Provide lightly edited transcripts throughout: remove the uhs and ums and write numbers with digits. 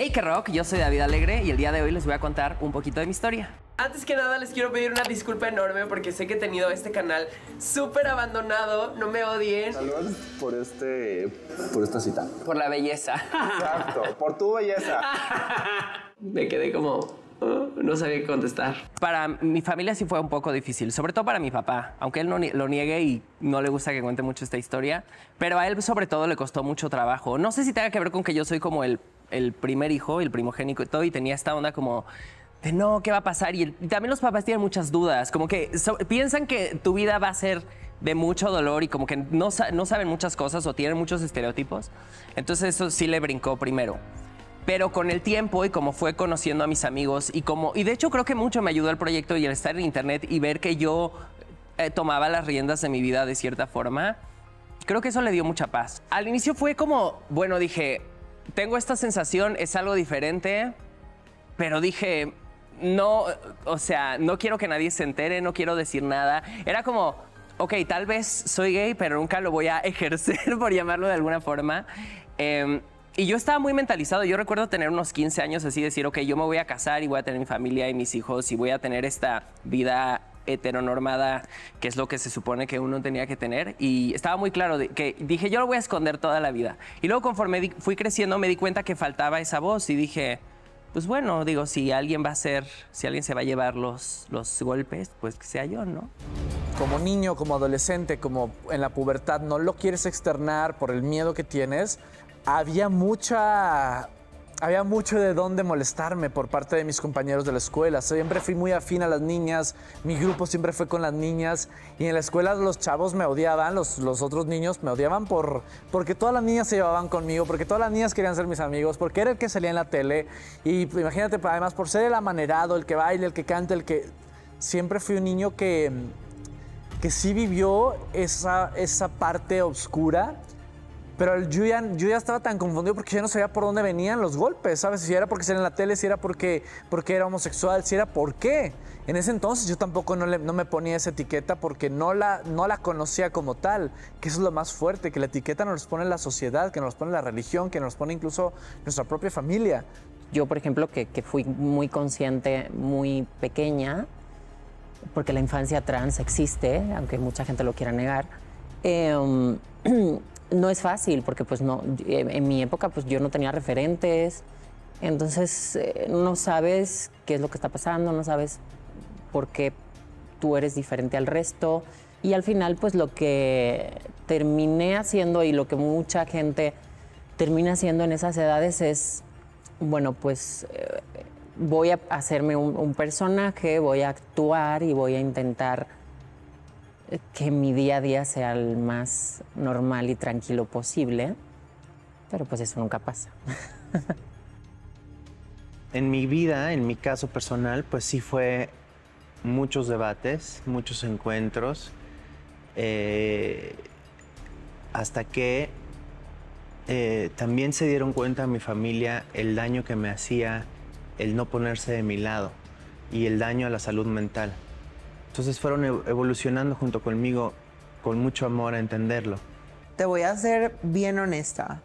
Hey, qué rock, yo soy David Alegre y el día de hoy les voy a contar un poquito de mi historia. Antes que nada les quiero pedir una disculpa enorme porque sé que he tenido este canal súper abandonado, no me odien. Saludos por esta cita. Por la belleza. Exacto, por tu belleza. Me quedé como... no sabía qué contestar. Para mi familia sí fue un poco difícil, sobre todo para mi papá, aunque él no lo niegue y no le gusta que cuente mucho esta historia, pero a él sobre todo le costó mucho trabajo. No sé si tenga que ver con que yo soy como el primer hijo, el primogénito y todo, y tenía esta onda como de no, ¿qué va a pasar? Y también los papás tienen muchas dudas, como que piensan que tu vida va a ser de mucho dolor y como que no saben muchas cosas o tienen muchos estereotipos. Entonces eso sí le brincó primero. Pero con el tiempo y como fue conociendo a mis amigos y de hecho creo que mucho me ayudó el proyecto y el estar en internet y ver que yo tomaba las riendas de mi vida de cierta forma, creo que eso le dio mucha paz. Al inicio fue como, bueno, dije, tengo esta sensación, es algo diferente, pero dije, no, o sea, no quiero que nadie se entere, no quiero decir nada. Era como, ok, tal vez soy gay, pero nunca lo voy a ejercer, por llamarlo de alguna forma. Y yo estaba muy mentalizado. Yo recuerdo tener unos 15 años así, decir, ok, yo me voy a casar y voy a tener mi familia y mis hijos y voy a tener esta vida heteronormada, que es lo que se supone que uno tenía que tener. Y estaba muy claro que dije, yo lo voy a esconder toda la vida. Y luego conforme fui creciendo me di cuenta que faltaba esa voz y dije, pues bueno, digo, si alguien se va a llevar los golpes, pues que sea yo, ¿no? Como niño, como adolescente, como en la pubertad, no lo quieres externar por el miedo que tienes. Había mucho de dónde molestarme por parte de mis compañeros de la escuela. Siempre fui muy afín a las niñas, mi grupo siempre fue con las niñas y en la escuela los chavos me odiaban, los otros niños me odiaban porque todas las niñas se llevaban conmigo, porque todas las niñas querían ser mis amigos, porque era el que salía en la tele y imagínate, además por ser el amanerado, el que baile, el que canta, el que... Siempre fui un niño que sí vivió esa parte oscura. Pero yo ya estaba tan confundido porque ya no sabía por dónde venían los golpes, ¿sabes? Si era porque salía en la tele, si era porque era homosexual, si era por qué. En ese entonces yo tampoco no me ponía esa etiqueta porque no la conocía como tal, que eso es lo más fuerte, que la etiqueta nos los pone la sociedad, que nos los pone la religión, que nos los pone incluso nuestra propia familia. Yo, por ejemplo, que fui muy consciente, muy pequeña, porque la infancia trans existe, aunque mucha gente lo quiera negar, no es fácil porque pues no, en mi época pues yo no tenía referentes, entonces no sabes qué es lo que está pasando, no sabes por qué tú eres diferente al resto y al final pues lo que terminé haciendo y lo que mucha gente termina haciendo en esas edades es, bueno pues voy a hacerme un personaje, voy a actuar y voy a intentar que mi día a día sea el más normal y tranquilo posible, pero pues eso nunca pasa. En mi vida, en mi caso personal, pues sí fue muchos debates, muchos encuentros, hasta que también se dieron cuenta mi familia el daño que me hacía el no ponerse de mi lado y el daño a la salud mental. Entonces fueron evolucionando junto conmigo con mucho amor a entenderlo. Te voy a ser bien honesta.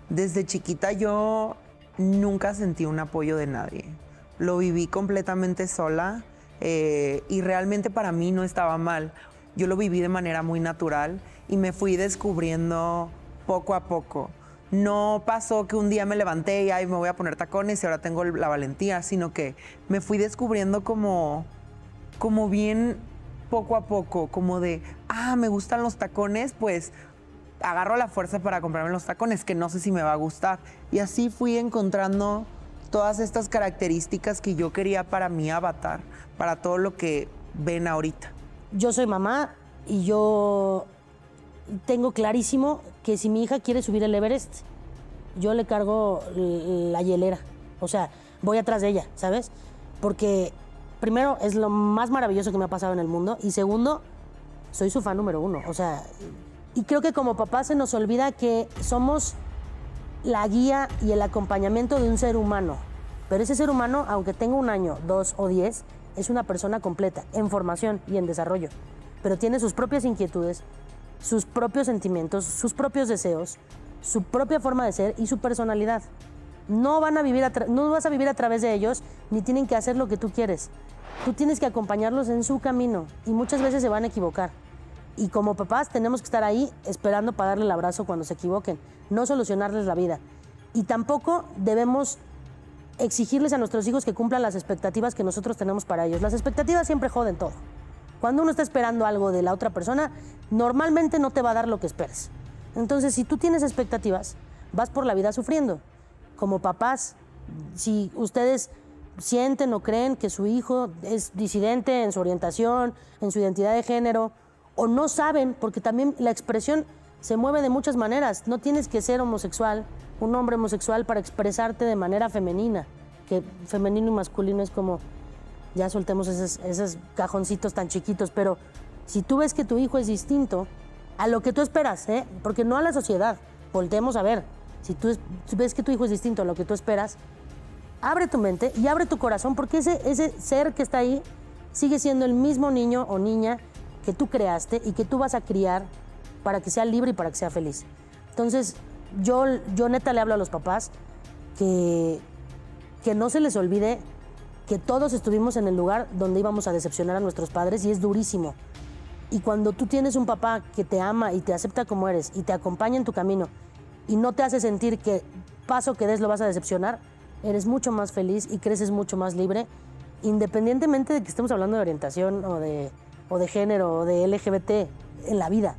Desde chiquita yo nunca sentí un apoyo de nadie. Lo viví completamente sola y realmente para mí no estaba mal. Yo lo viví de manera muy natural y me fui descubriendo poco a poco. No pasó que un día me levanté y ay, me voy a poner tacones y ahora tengo la valentía, sino que me fui descubriendo como bien poco a poco, como de, me gustan los tacones, pues agarro la fuerza para comprarme los tacones, que no sé si me va a gustar. Y así fui encontrando todas estas características que yo quería para mi avatar, para todo lo que ven ahorita. Yo soy mamá y yo tengo clarísimo que si mi hija quiere subir el Everest, yo le cargo la hielera. O sea, voy atrás de ella, ¿sabes? Porque primero, es lo más maravilloso que me ha pasado en el mundo. Y segundo, soy su fan número 1. O sea, y creo que como papá se nos olvida que somos la guía y el acompañamiento de un ser humano. Pero ese ser humano, aunque tenga 1 año, 2 o 10, es una persona completa, en formación y en desarrollo. Pero tiene sus propias inquietudes, sus propios sentimientos, sus propios deseos, su propia forma de ser y su personalidad. no vas a vivir a través de ellos, ni tienen que hacer lo que tú quieres. Tú tienes que acompañarlos en su camino y muchas veces se van a equivocar. Y como papás tenemos que estar ahí esperando para darle el abrazo cuando se equivoquen, no solucionarles la vida. Y tampoco debemos exigirles a nuestros hijos que cumplan las expectativas que nosotros tenemos para ellos. Las expectativas siempre joden todo. Cuando uno está esperando algo de la otra persona, normalmente no te va a dar lo que esperes. Entonces, si tú tienes expectativas, vas por la vida sufriendo. Como papás, si ustedes sienten o creen que su hijo es disidente en su orientación, en su identidad de género, o no saben, porque también la expresión se mueve de muchas maneras. No tienes que ser homosexual, un hombre homosexual, para expresarte de manera femenina, que femenino y masculino es como, ya soltemos esos cajoncitos tan chiquitos, pero si tú ves que tu hijo es distinto a lo que tú esperas, porque no a la sociedad, volteemos a ver, si tú ves que tu hijo es distinto a lo que tú esperas, abre tu mente y abre tu corazón, porque ese ser que está ahí sigue siendo el mismo niño o niña que tú creaste y que tú vas a criar para que sea libre y para que sea feliz. Entonces, yo neta le hablo a los papás que no se les olvide que todos estuvimos en el lugar donde íbamos a decepcionar a nuestros padres y es durísimo. Y cuando tú tienes un papá que te ama y te acepta como eres y te acompaña en tu camino y no te hace sentir que paso que des lo vas a decepcionar, eres mucho más feliz y creces mucho más libre, independientemente de que estemos hablando de orientación o de género o de LGBT en la vida.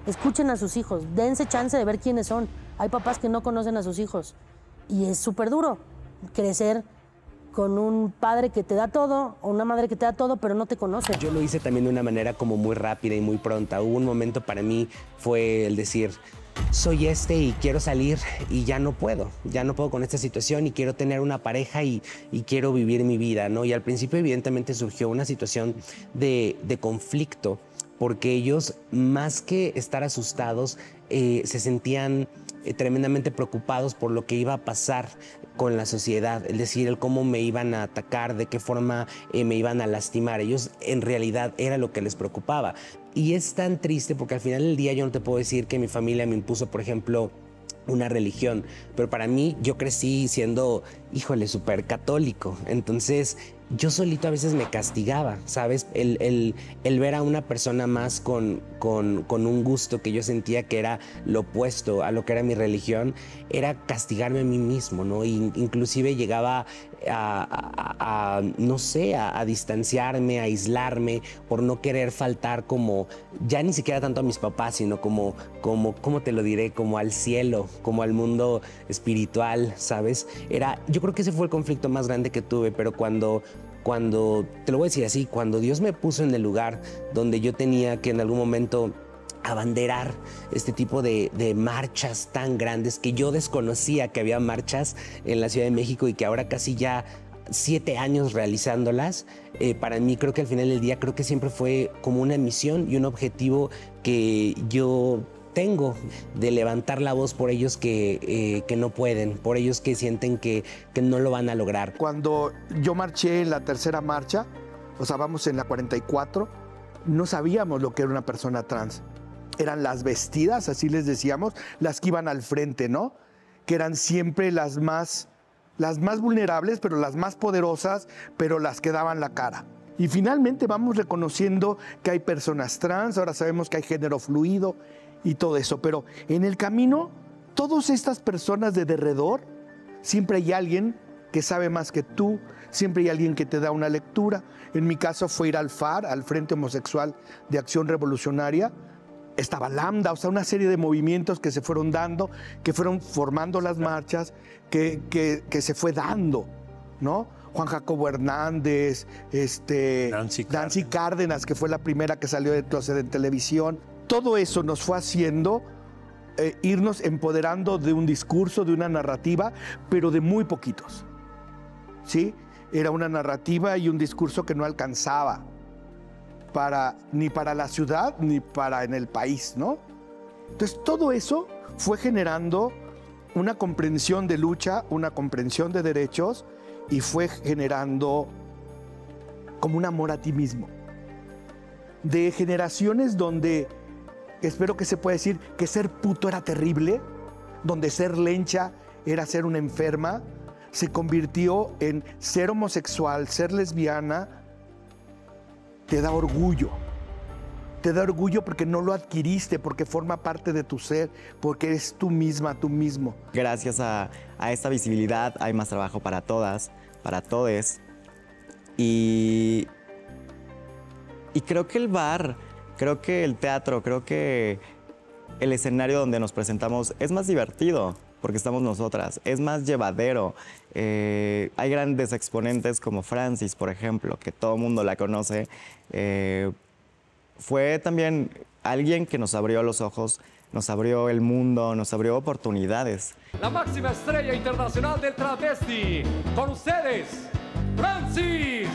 Escuchen a sus hijos, dense chance de ver quiénes son. Hay papás que no conocen a sus hijos y es súper duro crecer con un padre que te da todo o una madre que te da todo, pero no te conoce. Yo lo hice también de una manera como muy rápida y muy pronta. Hubo un momento para mí, fue el decir, soy y quiero salir y ya no puedo con esta situación y quiero tener una pareja y quiero vivir mi vida, ¿no? Y al principio evidentemente surgió una situación de conflicto, porque ellos, más que estar asustados, se sentían tremendamente preocupados por lo que iba a pasar con la sociedad, es decir, el cómo me iban a atacar, de qué forma me iban a lastimar. Ellos en realidad era lo que les preocupaba. Y es tan triste porque al final del día yo no te puedo decir que mi familia me impuso, por ejemplo, una religión, pero para mí yo crecí siendo, híjole, súper católico. Entonces yo solito a veces me castigaba, ¿sabes? El ver a una persona más con un gusto que yo sentía que era lo opuesto a lo que era mi religión, era castigarme a mí mismo, ¿no? Inclusive llegaba no sé, a distanciarme, a aislarme por no querer faltar como, ya ni siquiera tanto a mis papás, sino como ¿cómo te lo diré? Como al cielo, como al mundo espiritual, ¿sabes? Yo creo que ese fue el conflicto más grande que tuve, pero cuando, te lo voy a decir así, cuando Dios me puso en el lugar donde yo tenía que en algún momento abanderar este tipo de marchas tan grandes, que yo desconocía que había marchas en la Ciudad de México y que ahora casi ya 7 años realizándolas, para mí creo que al final del día creo que siempre fue como una misión y un objetivo que yo tengo, de levantar la voz por ellos que no pueden, por ellos que sienten que no lo van a lograr. Cuando yo marché en la tercera marcha, o sea, vamos en la 44, no sabíamos lo que era una persona trans. Eran las vestidas, así les decíamos, las que iban al frente, ¿no? Que eran siempre las más vulnerables, pero las más poderosas, pero las que daban la cara. Y finalmente vamos reconociendo que hay personas trans, ahora sabemos que hay género fluido y todo eso, pero en el camino, todas estas personas de derredor, siempre hay alguien que sabe más que tú, siempre hay alguien que te da una lectura. En mi caso fue ir al FAR, al Frente Homosexual de Acción Revolucionaria. Estaba Lambda, o sea, una serie de movimientos que se fueron dando, que fueron formando las marchas, que se fue dando, ¿no? Juan Jacobo Hernández, Nancy Cárdenas, que fue la primera que salió del closet en televisión. Todo eso nos fue haciendo irnos empoderando de un discurso, de una narrativa, pero de muy poquitos, ¿sí? Era una narrativa y un discurso que no alcanzaba ni para la ciudad ni para en el país, ¿no? Entonces todo eso fue generando una comprensión de lucha, una comprensión de derechos y fue generando como un amor a ti mismo. De generaciones donde espero que se pueda decir que ser puto era terrible, donde ser lencha era ser una enferma, se convirtió en ser homosexual, ser lesbiana, te da orgullo. Te da orgullo porque no lo adquiriste, porque forma parte de tu ser, porque eres tú misma, tú mismo. Gracias a esta visibilidad hay más trabajo para todas, para todes. Y creo que el bar, creo que el teatro, creo que el escenario donde nos presentamos es más divertido porque estamos nosotras, es más llevadero. Hay grandes exponentes como Francis, por ejemplo, que todo el mundo la conoce. Fue también alguien que nos abrió los ojos, nos abrió el mundo, nos abrió oportunidades. La máxima estrella internacional del travesti, con ustedes, Francis